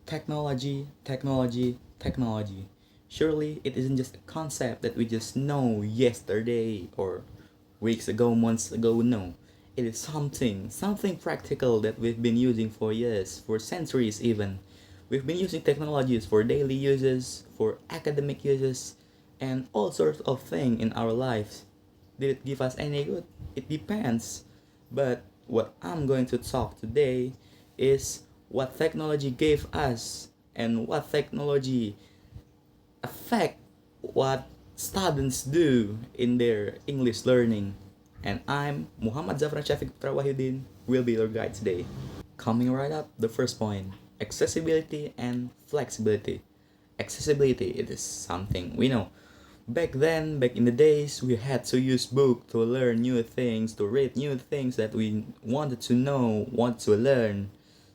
Technology, technology, technology. Surely it isn't just a concept that we just know yesterday or weeks ago, months ago. No. It is something practical that we've been using for years, for centuries even. We've been using technologies for daily uses, for academic uses, and all sorts of things in our lives. Did it give us any good? It depends. But what I'm going to talk today is what technology gave us and what technology affect what students do in their English learning. And I'm Muhammad Zhafran Syafiq Putra Wahyudin will be your guide today. Coming right up, the first point, accessibility and flexibility. Accessibility, it is something we know. Back then, back in the days, we had to use book to learn new things, to read new things that we wanted to know, want to learn.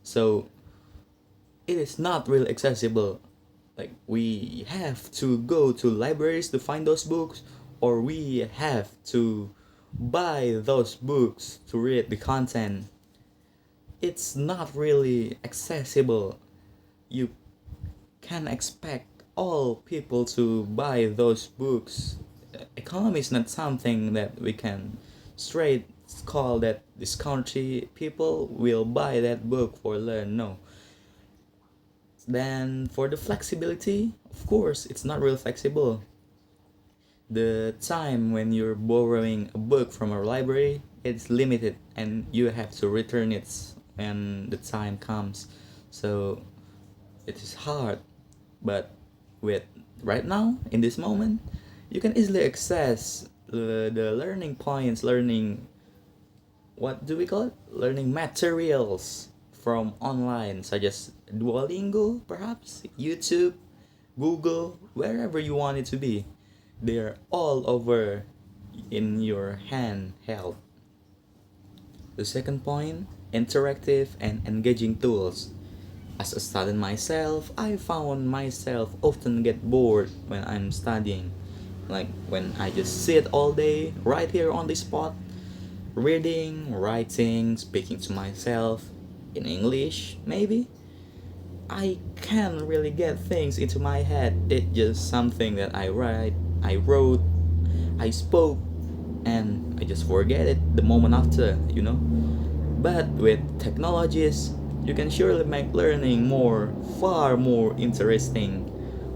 So it is not really accessible. Like we have to go to libraries to find those books, or we have to buy those books to read the content. It's not really accessible. You can expect all people to buy those books. Economy is not something that we can straight call that this country people will buy that book for learn. No. Then for the flexibility, of course, it's not real flexible. The time when you're borrowing a book from a library, it's limited and you have to return it when the time comes. So it is hard, but with right now in this moment, you can easily access the learning points, learning what do we call it? Learning materials from online, such as Duolingo, perhaps YouTube, Google, wherever you want it to be. They're all over in your handheld. The second point, interactive and engaging tools. As a student myself, I found myself often get bored when I'm studying. Like when I just sit all day right here on the spot, reading, writing, speaking to myself in English, maybe. I can't really get things into my head. It's just something that I wrote, I spoke, and I just forget it the moment after. But with technologies, you can surely make learning far more interesting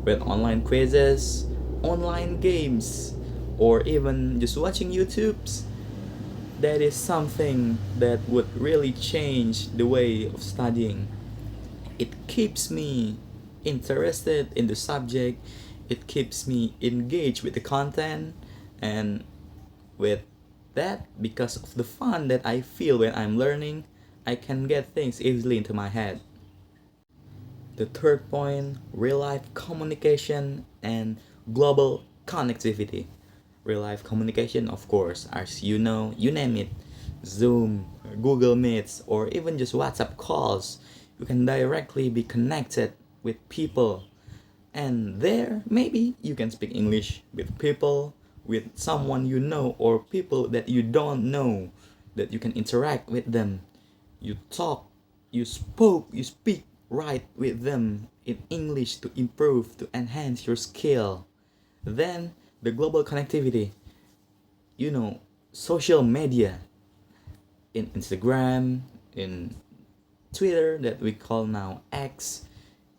with online quizzes, online games, or even just watching YouTube's. That is something that would really change the way of studying. It keeps me interested in the subject, it keeps me engaged with the content, and with that, because of the fun that I feel when I'm learning, I can get things easily into my head. The third point, real life communication and global connectivity. Real life communication, of course, as you know, you name it, Zoom, Google Meets, or even just WhatsApp calls. You can directly be connected with people. And there, maybe you can speak English with people, with someone you know, or people that you don't know, that you can interact with them. You talk, you speak right with them in English to improve, to enhance your skill. Then, the global connectivity, social media, in Instagram, in Twitter that we call now X.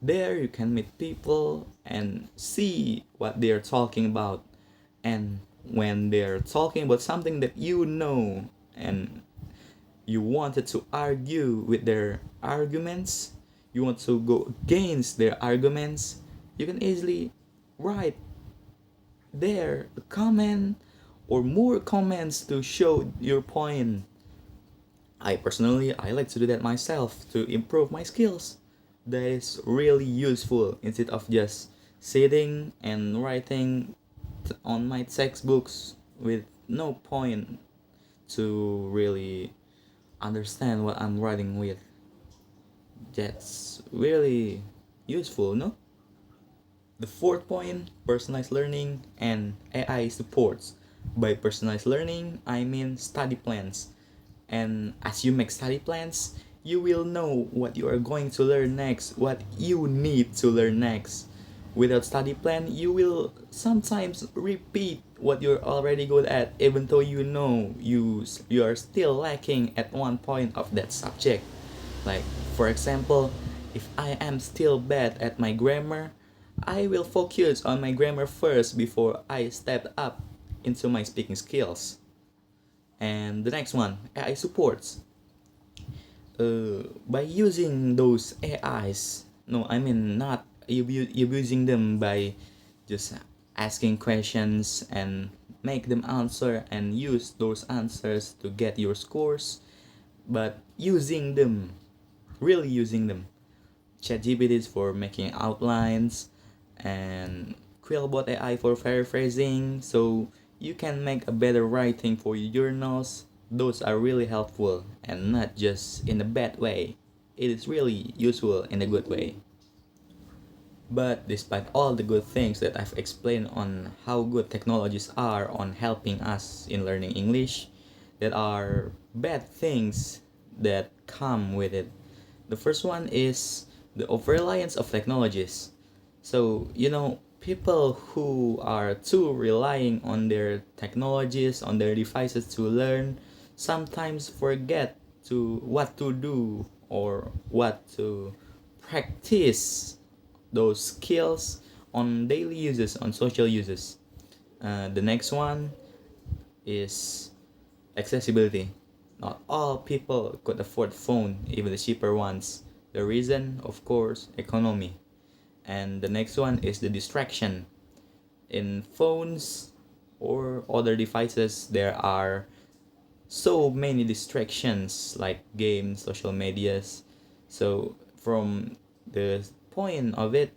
There you can meet people and see what they're talking about. And when they're talking about something that you know and you wanted to argue with their arguments, you want to go against their arguments, you can easily write there a comment or more comments to show your point. I like to do that myself to improve my skills. That is really useful instead of just sitting and writing on my textbooks with no point to really understand what I'm writing with. That's really useful, no? The fourth point, personalized learning and AI supports. By personalized learning, I mean study plans. And as you make study plans, you will know what you are going to learn next, what you need to learn next. Without study plan, you will sometimes repeat what you're already good at, even though you know you are still lacking at one point of that subject. Like, for example, if I am still bad at my grammar, I will focus on my grammar first before I step up into my speaking skills. And the next one, AI supports. By using those AIs, no, I mean not you using them by just asking questions and make them answer and use those answers to get your scores, but using them, really using them. ChatGPT is for making outlines, and Quillbot AI for paraphrasing, so you can make a better writing for your journals. Those are really helpful and not just in a bad way. It is really useful in a good way. But despite all the good things that I've explained on how good technologies are on helping us in learning English, there are bad things that come with it. The first one is the over-reliance of technologies. So, people who are too relying on their technologies, on their devices to learn, sometimes forget to what to do or what to practice those skills on daily uses, on social uses. The next one is accessibility. Not all people could afford phone, even the cheaper ones. The reason, of course, economy. And the next one is the distraction. In phones or other devices, there are so many distractions like games, social medias. So from the point of it,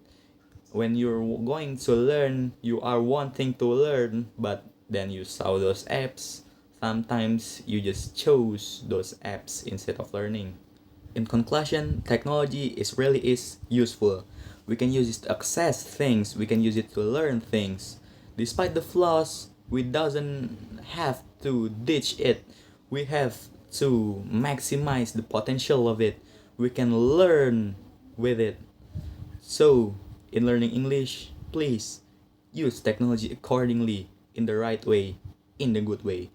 when you're going to learn, you are wanting to learn, but then you saw those apps. Sometimes you just chose those apps instead of learning. In conclusion, technology is useful. We can use it to access things, we can use it to learn things. Despite the flaws, we doesn't have to ditch it. We have to maximize the potential of it. We can learn with it. So, in learning English, please use technology accordingly, in the right way, in the good way.